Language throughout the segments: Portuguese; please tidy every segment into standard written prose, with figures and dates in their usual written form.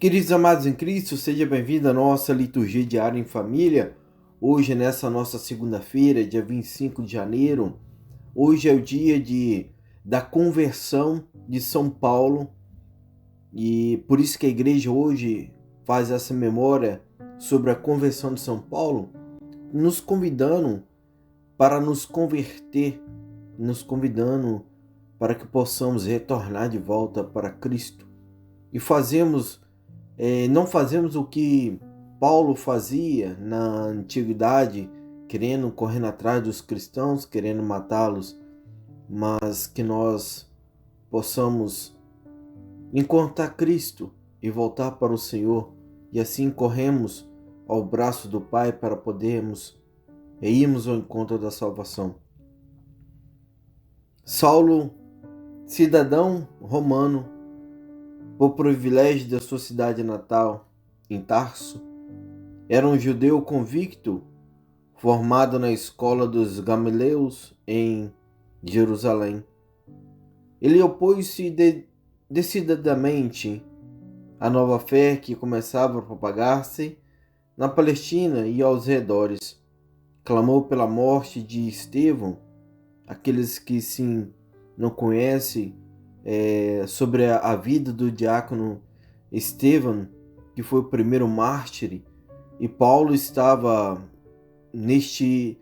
Queridos amados em Cristo, seja bem-vindo à nossa liturgia diária em família. Hoje, nessa nossa segunda-feira, dia 25 de janeiro, hoje é o dia da conversão de São Paulo e por isso que a igreja hoje faz essa memória sobre a conversão de São Paulo, nos convidando para nos converter, nos convidando para que possamos retornar de volta para Cristo e não fazemos o que Paulo fazia na antiguidade, correndo atrás dos cristãos, querendo matá-los, mas que nós possamos encontrar Cristo e voltar para o Senhor, e assim corremos ao braço do Pai para podermos irmos ao encontro da salvação. Saulo, cidadão romano, por privilégio da sua cidade natal, em Tarso, era um judeu convicto, formado na escola dos Galileus em Jerusalém. Ele opôs-se decididamente à nova fé que começava a propagar-se na Palestina e aos redores. Clamou pela morte de Estevão. Aqueles que não conhecem sobre a vida do diácono Estevão, que foi o primeiro mártir, e Paulo estava nesse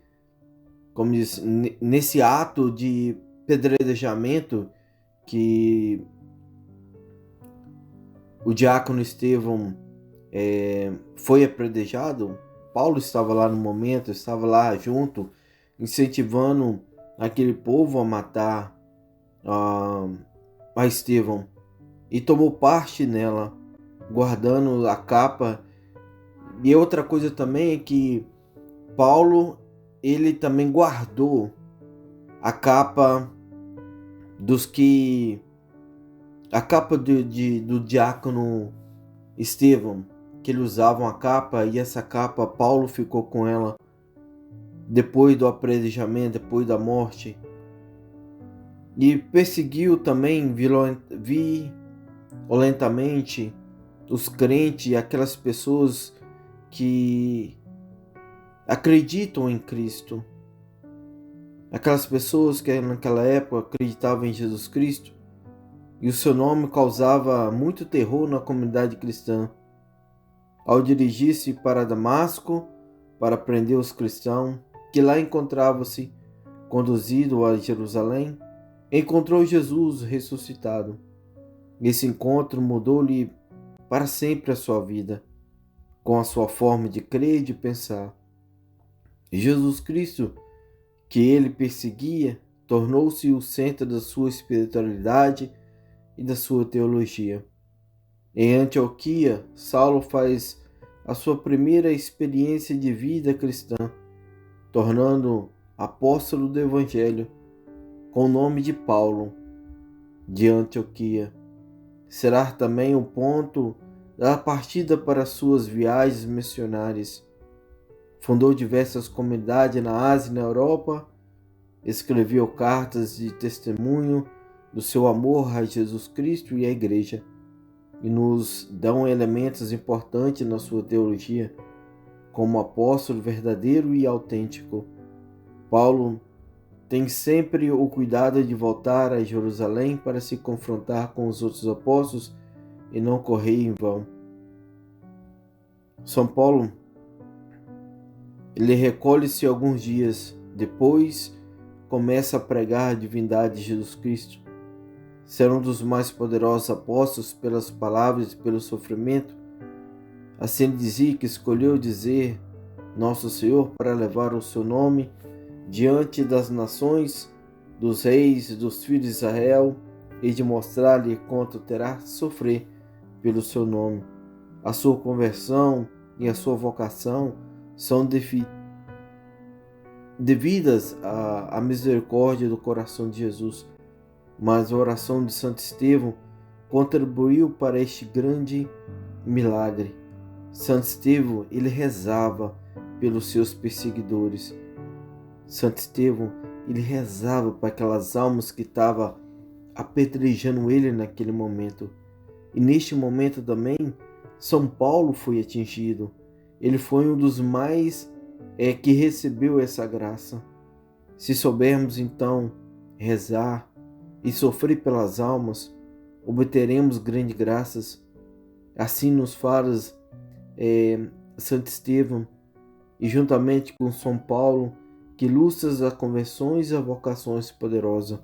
ato de apedrejamento que o diácono Estevão foi apedrejado. Paulo estava lá no momento, estava lá junto, incentivando aquele povo a matar a Estevão, e tomou parte nela, guardando a capa. E outra coisa também é que Paulo, ele também guardou a capa do diácono Estevão, que ele usava uma capa, e essa capa Paulo ficou com ela depois do apedrejamento, depois da morte. E perseguiu também violentamente os crentes e aquelas pessoas que acreditam em Cristo. Aquelas pessoas que naquela época acreditavam em Jesus Cristo, e o seu nome causava muito terror na comunidade cristã. Ao dirigir-se para Damasco para prender os cristãos, que lá encontravam-se, conduzido a Jerusalém, encontrou Jesus ressuscitado. Esse encontro mudou-lhe para sempre a sua vida, com a sua forma de crer e de pensar. Jesus Cristo, que ele perseguia, tornou-se o centro da sua espiritualidade e da sua teologia. Em Antioquia, Saulo faz a sua primeira experiência de vida cristã, tornando apóstolo do Evangelho, com o nome de Paulo, de Antioquia. Será também o ponto da partida para suas viagens missionárias. Fundou diversas comunidades na Ásia e na Europa, escreveu cartas de testemunho do seu amor a Jesus Cristo e à Igreja, e nos dão elementos importantes na sua teologia, como apóstolo verdadeiro e autêntico. Paulo tem sempre o cuidado de voltar a Jerusalém para se confrontar com os outros apóstolos e não correr em vão. São Paulo, ele recolhe-se alguns dias, depois começa a pregar a divindade de Jesus Cristo. Ser um dos mais poderosos apóstolos pelas palavras e pelo sofrimento. Assim ele dizia que escolheu dizer Nosso Senhor para levar o seu nome diante das nações, dos reis e dos filhos de Israel, e de mostrar-lhe quanto terá de sofrer pelo seu nome. A sua conversão e a sua vocação são devidas à misericórdia do coração de Jesus, mas a oração de Santo Estevão contribuiu para este grande milagre. Santo Estevão, ele rezava pelos seus perseguidores. Santo Estevão, ele rezava para aquelas almas que estavam apedrejando ele naquele momento. E neste momento também, São Paulo foi atingido. Ele foi um dos mais que recebeu essa graça. Se soubermos então rezar e sofrer pelas almas, obteremos grandes graças. Assim nos fala Santo Estevão, e juntamente com São Paulo, que ilustras a conversões e a vocações poderosas.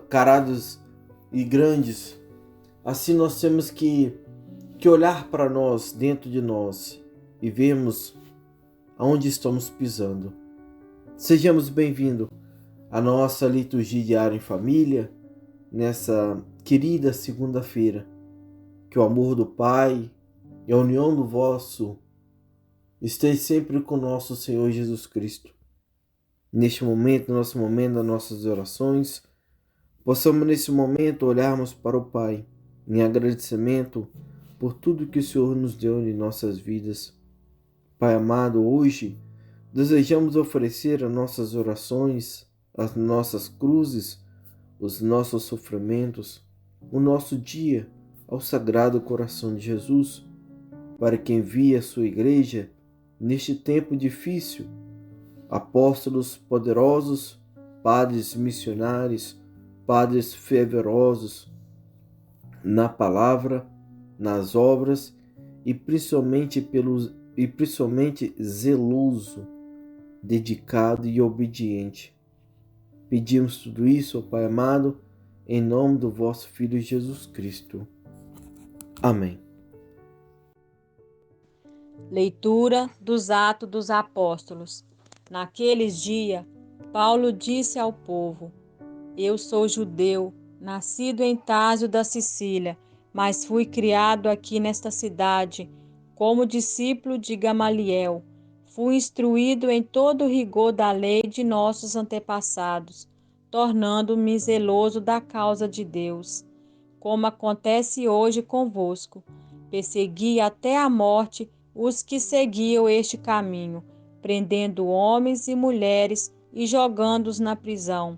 Carados e grandes, assim nós temos que olhar para nós, dentro de nós, e vermos aonde estamos pisando. Sejamos bem-vindos à nossa liturgia diária em família, nessa querida segunda-feira. Que o amor do Pai e a união do vosso esteja sempre com nosso Senhor Jesus Cristo. Neste momento, nosso momento das nossas orações, possamos nesse momento olharmos para o Pai em agradecimento por tudo que o Senhor nos deu em nossas vidas. Pai amado, hoje desejamos oferecer as nossas orações, as nossas cruzes, os nossos sofrimentos, o nosso dia ao Sagrado Coração de Jesus, para que envie a sua igreja neste tempo difícil, apóstolos poderosos, padres missionários, padres fervorosos na palavra, nas obras e principalmente zeloso, dedicado e obediente. Pedimos tudo isso, ó Pai amado, em nome do vosso Filho Jesus Cristo. Amém. Leitura dos Atos dos Apóstolos. Naqueles dias, Paulo disse ao povo: Eu sou judeu, nascido em Társio da Sicília, mas fui criado aqui nesta cidade, como discípulo de Gamaliel. Fui instruído em todo o rigor da lei de nossos antepassados, tornando-me zeloso da causa de Deus. Como acontece hoje convosco, persegui até a morte os que seguiam este caminho, prendendo homens e mulheres e jogando-os na prisão.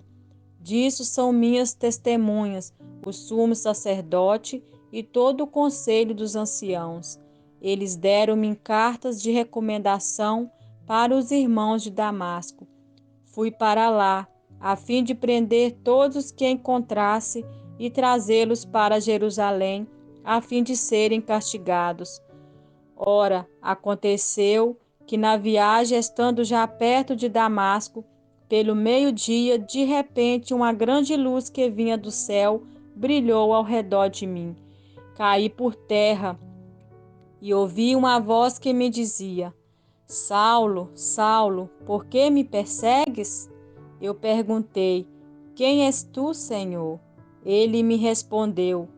Disso são minhas testemunhas o sumo sacerdote e todo o conselho dos anciãos. Eles deram-me cartas de recomendação para os irmãos de Damasco. Fui para lá, a fim de prender todos os que encontrasse e trazê-los para Jerusalém, a fim de serem castigados. Ora, aconteceu que na viagem, estando já perto de Damasco, pelo meio-dia, de repente, uma grande luz que vinha do céu brilhou ao redor de mim. Caí por terra e ouvi uma voz que me dizia: Saulo, Saulo, por que me persegues? Eu perguntei: Quem és tu, Senhor? Ele me respondeu: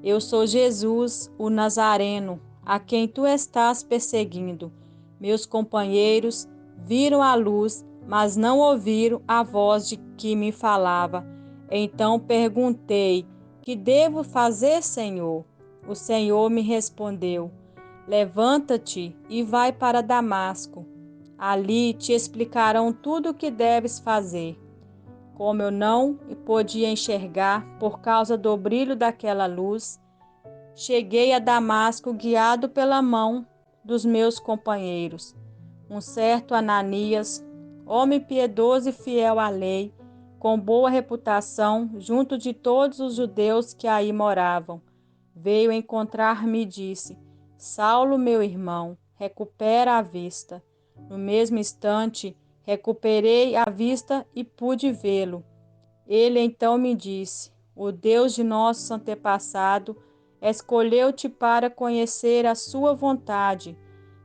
Eu sou Jesus, o Nazareno, a quem tu estás perseguindo. Meus companheiros viram a luz, mas não ouviram a voz de que me falava. Então perguntei: Que devo fazer, Senhor? O Senhor me respondeu: Levanta-te e vai para Damasco. Ali te explicarão tudo o que deves fazer. Como eu não podia enxergar por causa do brilho daquela luz, cheguei a Damasco guiado pela mão dos meus companheiros. Um certo Ananias, homem piedoso e fiel à lei, com boa reputação junto de todos os judeus que aí moravam, veio encontrar-me e disse: Saulo, meu irmão, recupera a vista. No mesmo instante, recuperei a vista e pude vê-lo. Ele então me disse: O Deus de nossos antepassados escolheu-te para conhecer a sua vontade,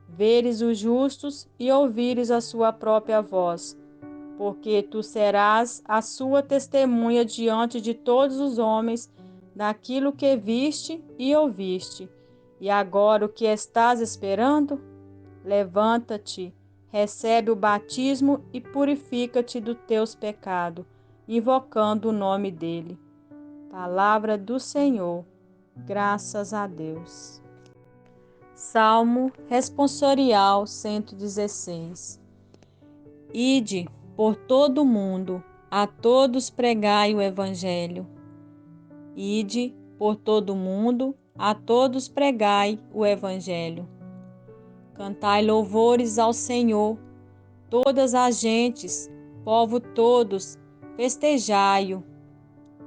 veres os justos e ouvires a sua própria voz, porque tu serás a sua testemunha diante de todos os homens daquilo que viste e ouviste. E agora o que estás esperando? Levanta-te, recebe o batismo e purifica-te dos teus pecados, invocando o nome dele. Palavra do Senhor. Graças a Deus. Salmo Responsorial 116. Ide por todo o mundo, a todos pregai o Evangelho. Ide, por todo o mundo, a todos pregai o Evangelho. Cantai louvores ao Senhor, todas as gentes, povo todos, festejai-o.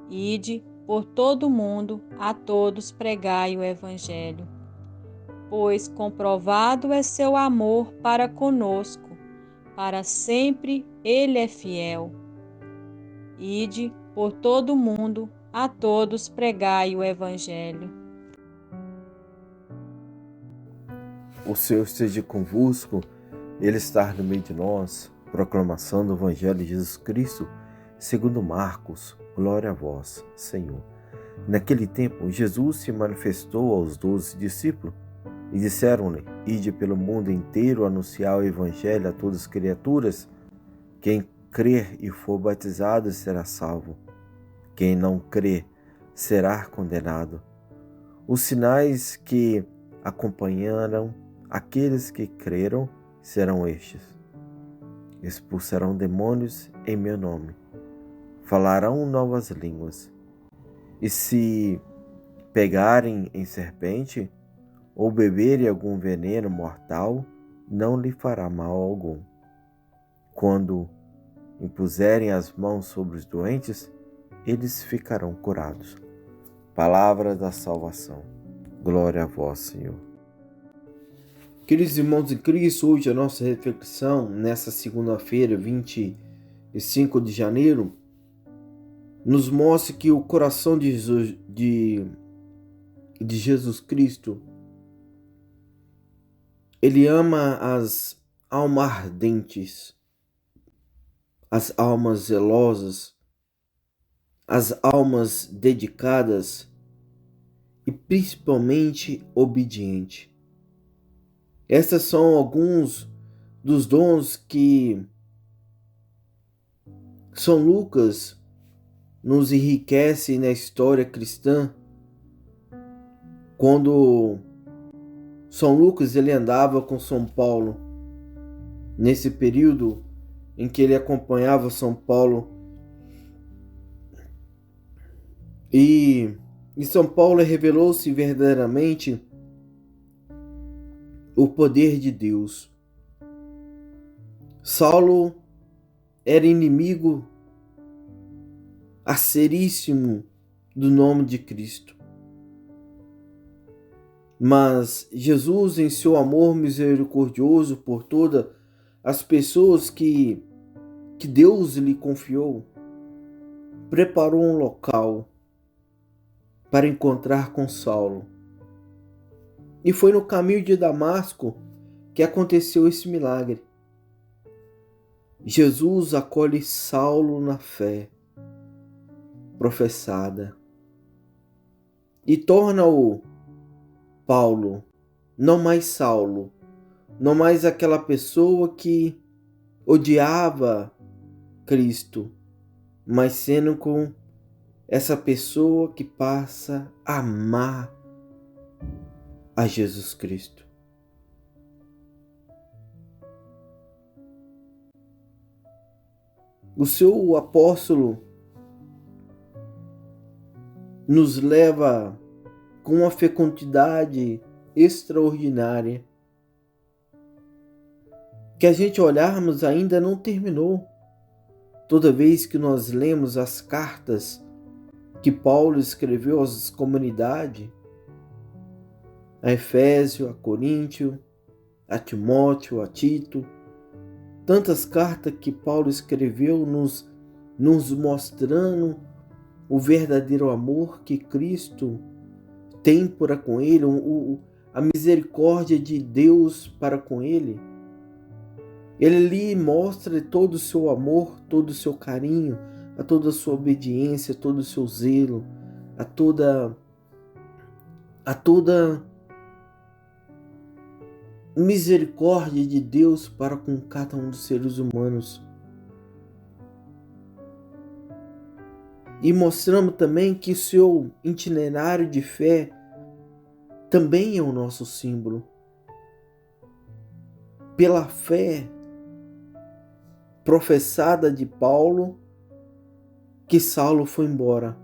Ide por todo o mundo, a todos pregai o Evangelho. Pois comprovado é seu amor para conosco, para sempre ele é fiel. Ide por todo o mundo, a todos pregai o Evangelho. O Senhor esteja convosco, Ele está no meio de nós. Proclamação do Evangelho de Jesus Cristo, segundo Marcos. Glória a vós, Senhor. Naquele tempo, Jesus se manifestou aos 12 discípulos e disseram-lhe: Ide pelo mundo inteiro anunciar o Evangelho a todas as criaturas. Quem crer e for batizado será salvo. Quem não crer será condenado. Os sinais que acompanharam aqueles que creram serão estes: expulsarão demônios em meu nome, falarão novas línguas, e se pegarem em serpente ou beberem algum veneno mortal, não lhe fará mal algum. Quando impuserem as mãos sobre os doentes, eles ficarão curados. Palavra da salvação. Glória a vós, Senhor. Queridos irmãos em Cristo, hoje a nossa reflexão, nessa segunda-feira, 25 de janeiro, nos mostra que o coração de Jesus Cristo, Ele ama as almas ardentes, as almas zelosas, as almas dedicadas e principalmente obedientes. Esses são alguns dos dons que São Lucas nos enriquece na história cristã. Quando São Lucas ele andava com São Paulo, nesse período em que ele acompanhava São Paulo, e São Paulo revelou-se verdadeiramente o poder de Deus. Saulo era inimigo aceríssimo do nome de Cristo. Mas Jesus, em seu amor misericordioso por todas as pessoas que Deus lhe confiou, preparou um local para encontrar com Saulo. E foi no caminho de Damasco que aconteceu esse milagre. Jesus acolhe Saulo na fé professada e torna-o Paulo, não mais Saulo, não mais aquela pessoa que odiava Cristo, mas sendo com essa pessoa que passa a amar a Jesus Cristo. O seu apóstolo nos leva com uma fecundidade extraordinária, que a gente olharmos ainda não terminou. Toda vez que nós lemos as cartas que Paulo escreveu às comunidades, a Efésio, a Coríntio, a Timóteo, a Tito, tantas cartas que Paulo escreveu nos mostrando o verdadeiro amor que Cristo tem para com ele, a misericórdia de Deus para com ele. Ele lhe mostra todo o seu amor, todo o seu carinho, a toda a sua obediência, todo o seu zelo, a toda misericórdia de Deus para com cada um dos seres humanos. E mostramos também que seu itinerário de fé também é o nosso símbolo. Pela fé professada de Paulo, que Saulo foi embora.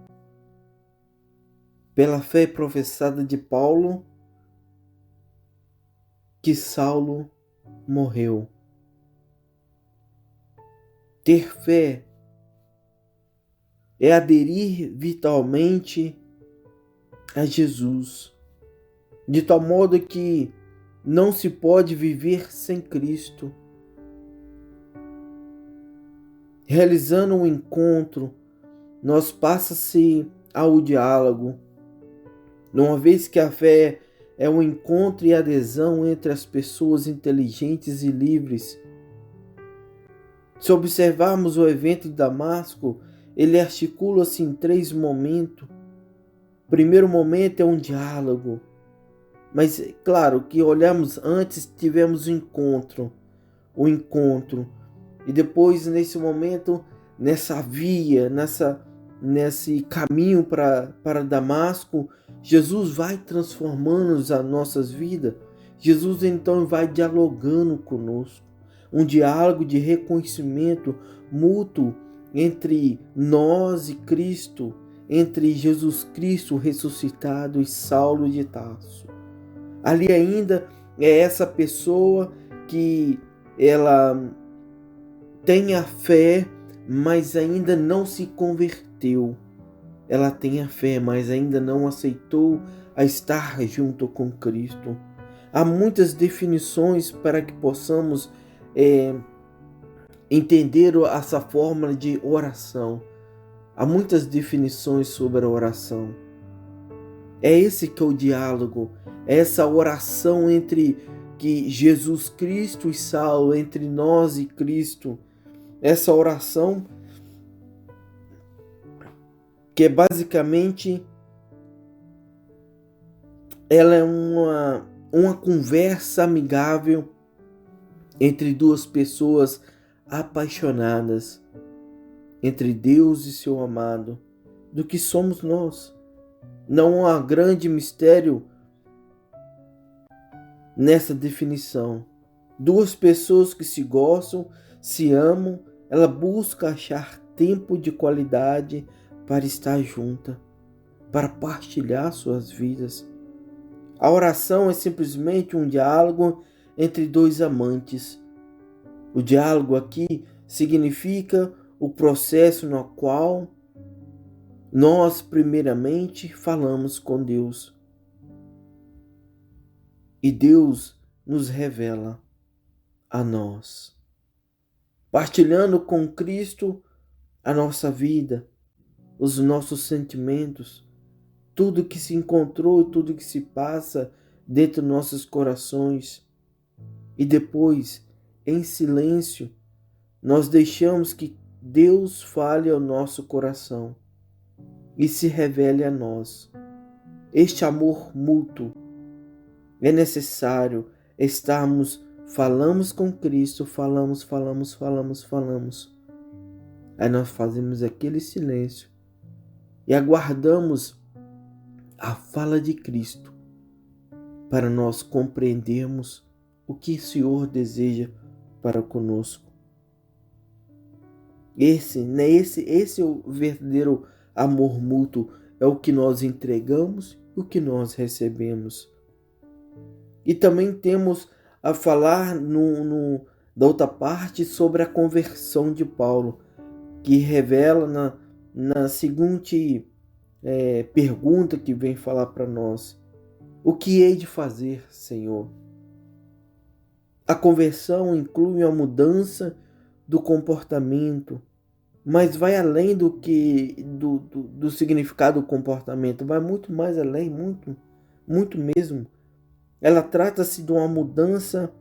pela fé professada de Paulo, que Saulo morreu. Ter fé é aderir vitalmente a Jesus, de tal modo que não se pode viver sem Cristo. Realizando um encontro, nós passa-se ao diálogo, uma vez que a fé é um encontro e adesão entre as pessoas inteligentes e livres. Se observarmos o evento de Damasco, ele articula-se em 3 momentos. O primeiro momento é um diálogo, mas claro que olhamos antes, tivemos o encontro, e depois nesse momento, nessa via, nesse caminho para Damasco, Jesus vai transformando as nossas vidas. Jesus então vai dialogando conosco, um diálogo de reconhecimento mútuo entre nós e Cristo, entre Jesus Cristo ressuscitado e Saulo de Tarso. Ali ainda é essa pessoa que ela tem a fé, mas ainda não se converteu. Ela tem a fé, mas ainda não aceitou a estar junto com Cristo. Há muitas definições para que possamos entender essa forma de oração. Há muitas definições sobre a oração. É esse que é o diálogo, é essa oração entre que Jesus Cristo e Saulo, entre nós e Cristo. Essa oração que é basicamente ela é uma conversa amigável entre duas pessoas apaixonadas, entre Deus e seu amado, do que somos nós. Não há grande mistério nessa definição. Duas pessoas que se gostam, se amam, ela busca achar tempo de qualidade para estar junta, para partilhar suas vidas. A oração é simplesmente um diálogo entre dois amantes. O diálogo aqui significa o processo no qual nós primeiramente falamos com Deus e Deus nos revela a nós, partilhando com Cristo a nossa vida, os nossos sentimentos, tudo que se encontrou e tudo que se passa dentro dos nossos corações. E depois, em silêncio, nós deixamos que Deus fale ao nosso coração e se revele a nós. Este amor mútuo é necessário falamos com Cristo, falamos. Aí nós fazemos aquele silêncio e aguardamos a fala de Cristo para nós compreendermos o que o Senhor deseja para conosco. Esse é o verdadeiro amor mútuo, é o que nós entregamos e o que nós recebemos. E também temos a falar da outra parte sobre a conversão de Paulo, que revela na seguinte pergunta que vem falar para nós: o que hei de fazer, Senhor? A conversão inclui a mudança do comportamento, mas vai além do significado do comportamento, vai muito mais além, muito mesmo. Ela trata-se de uma mudança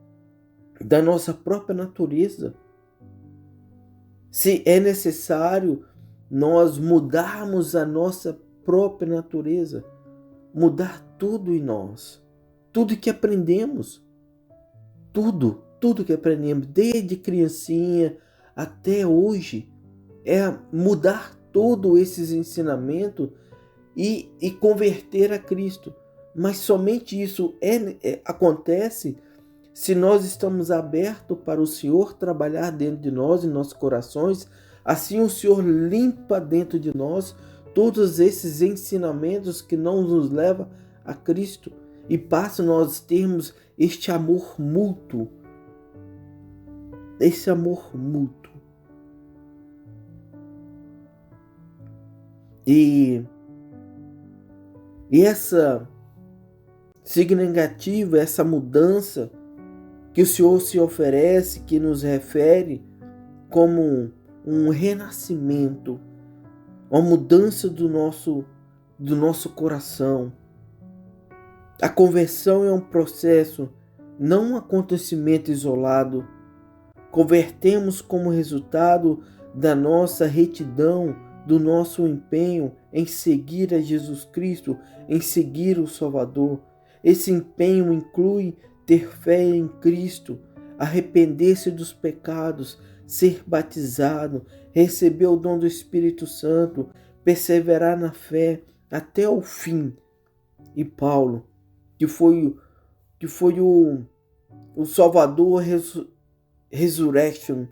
da nossa própria natureza. Se é necessário nós mudarmos a nossa própria natureza, mudar tudo em nós, tudo que aprendemos, tudo que aprendemos, desde criancinha até hoje, é mudar todos esses ensinamentos e converter a Cristo. Mas somente isso acontece se nós estamos abertos para o Senhor trabalhar dentro de nós, em nossos corações. Assim o Senhor limpa dentro de nós todos esses ensinamentos que não nos levam a Cristo e passa nós termos este amor mútuo. Esse amor mútuo. E essa significativa, essa mudança que o Senhor se oferece, que nos refere como um renascimento, uma mudança do nosso coração. A conversão é um processo, não um acontecimento isolado. Convertemos como resultado da nossa retidão, do nosso empenho em seguir a Jesus Cristo, em seguir o Salvador. Esse empenho inclui ter fé em Cristo, arrepender-se dos pecados, ser batizado, receber o dom do Espírito Santo, perseverar na fé até o fim. E Paulo, que foi o Salvador Resurrection,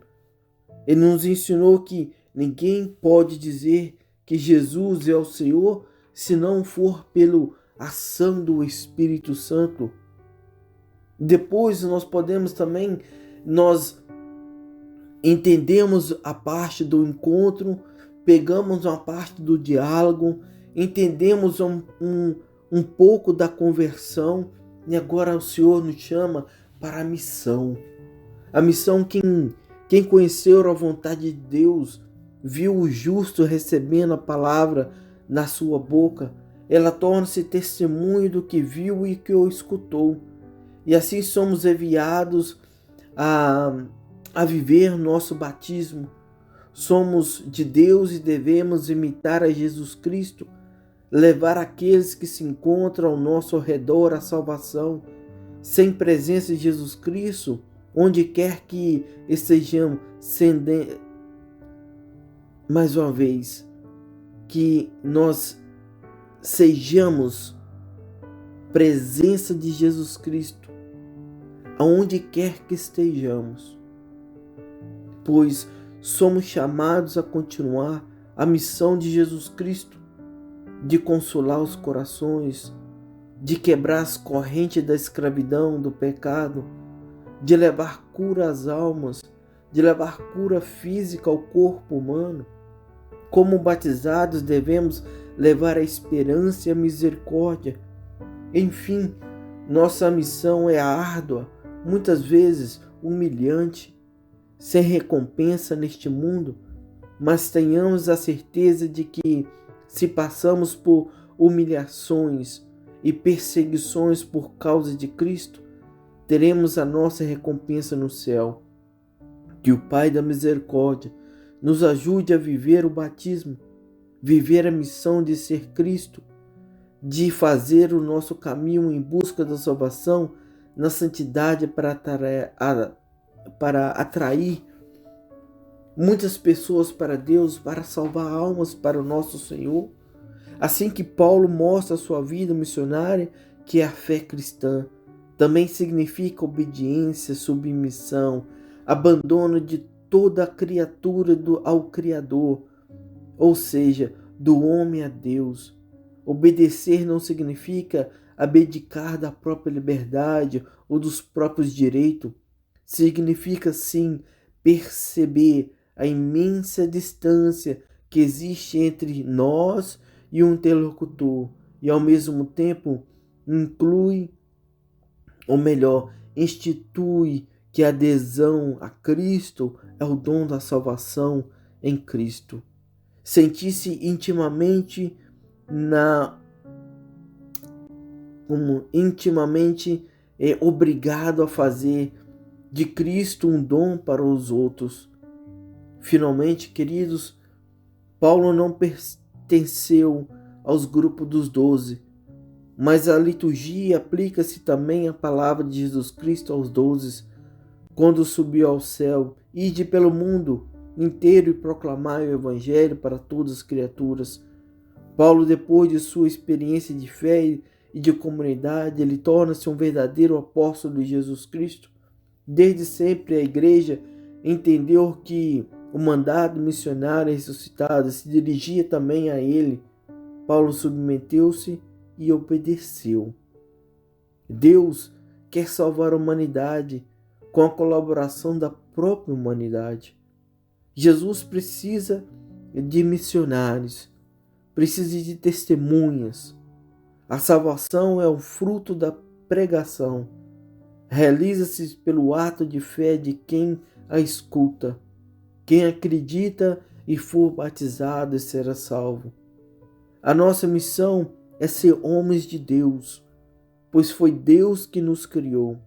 ele nos ensinou que ninguém pode dizer que Jesus é o Senhor se não for pela ação do Espírito Santo. Depois nós podemos também, nós entendemos a parte do encontro, pegamos uma parte do diálogo, entendemos um pouco da conversão e agora o Senhor nos chama para a missão. A missão, quem conheceu a vontade de Deus, viu o justo recebendo a palavra na sua boca, ela torna-se testemunho do que viu e que o escutou. E assim somos enviados a viver nosso batismo. Somos de Deus e devemos imitar a Jesus Cristo, levar aqueles que se encontram ao nosso redor a salvação. Sem presença de Jesus Cristo, onde quer que estejamos, mais uma vez, que nós sejamos presença de Jesus Cristo, aonde quer que estejamos, pois somos chamados a continuar a missão de Jesus Cristo, de consolar os corações, de quebrar as correntes da escravidão, do pecado, de levar cura às almas, de levar cura física ao corpo humano. Como batizados, devemos levar a esperança e a misericórdia. Enfim, nossa missão é árdua, muitas vezes humilhante, sem recompensa neste mundo, mas tenhamos a certeza de que, se passamos por humilhações e perseguições por causa de Cristo, teremos a nossa recompensa no céu. Que o Pai da Misericórdia nos ajude a viver o batismo, viver a missão de ser Cristo, de fazer o nosso caminho em busca da salvação na santidade para atrair muitas pessoas para Deus, para salvar almas para o nosso Senhor. Assim que Paulo mostra a sua vida missionária, que é a fé cristã, também significa obediência, submissão, abandono de toda a criatura ao Criador, ou seja, do homem a Deus. Obedecer não significa abdicar da própria liberdade ou dos próprios direitos. Significa sim perceber a imensa distância que existe entre nós e o interlocutor, e ao mesmo tempo institui que a adesão a Cristo é o dom da salvação em Cristo. Sentir-se intimamente obrigado a fazer de Cristo um dom para os outros. Finalmente, queridos, Paulo não pertenceu aos grupos dos 12, mas a liturgia aplica-se também a palavra de Jesus Cristo aos 12, quando subiu ao céu: ide pelo mundo inteiro e proclamai o Evangelho para todas as criaturas. Paulo, depois de sua experiência de fé e de comunidade, ele torna-se um verdadeiro apóstolo de Jesus Cristo. Desde sempre a igreja entendeu que o mandado missionário ressuscitado se dirigia também a ele. Paulo submeteu-se e obedeceu. Deus quer salvar a humanidade com a colaboração da própria humanidade. Jesus precisa de missionários, precisa de testemunhas. A salvação é o fruto da pregação. Realiza-se pelo ato de fé de quem a escuta. Quem acredita e for batizado será salvo. A nossa missão é ser homens de Deus, pois foi Deus que nos criou,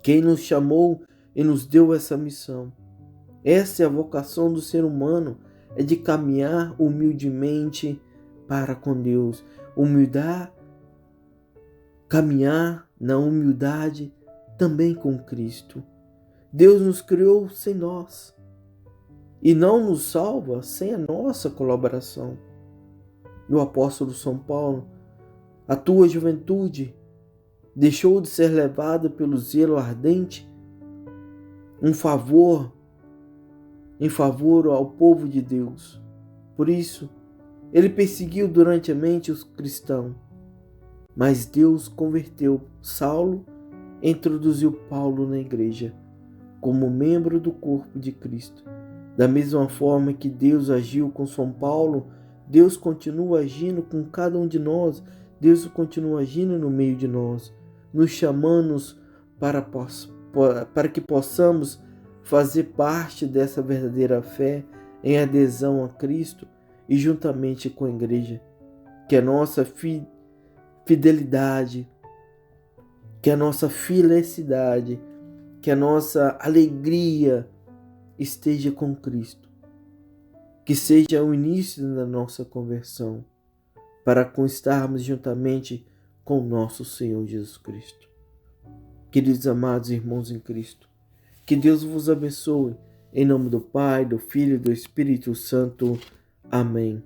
quem nos chamou e nos deu essa missão. Essa é a vocação do ser humano, é de caminhar humildemente para com Deus. Caminhar na humildade também com Cristo. Deus nos criou sem nós e não nos salva sem a nossa colaboração. E o apóstolo São Paulo, a tua juventude deixou de ser levada pelo zelo ardente em favor ao povo de Deus. Por isso, ele perseguiu duramente os cristãos. Mas Deus converteu Saulo e introduziu Paulo na igreja como membro do corpo de Cristo. Da mesma forma que Deus agiu com São Paulo, Deus continua agindo com cada um de nós. Deus continua agindo no meio de nós, nos chamando para que possamos fazer parte dessa verdadeira fé em adesão a Cristo e juntamente com a igreja. Que a nossa fidelidade, que a nossa felicidade, que a nossa alegria esteja com Cristo. Que seja o início da nossa conversão, para constarmos juntamente com nosso Senhor Jesus Cristo. Queridos amados irmãos em Cristo, que Deus vos abençoe, em nome do Pai, do Filho e do Espírito Santo. Amém.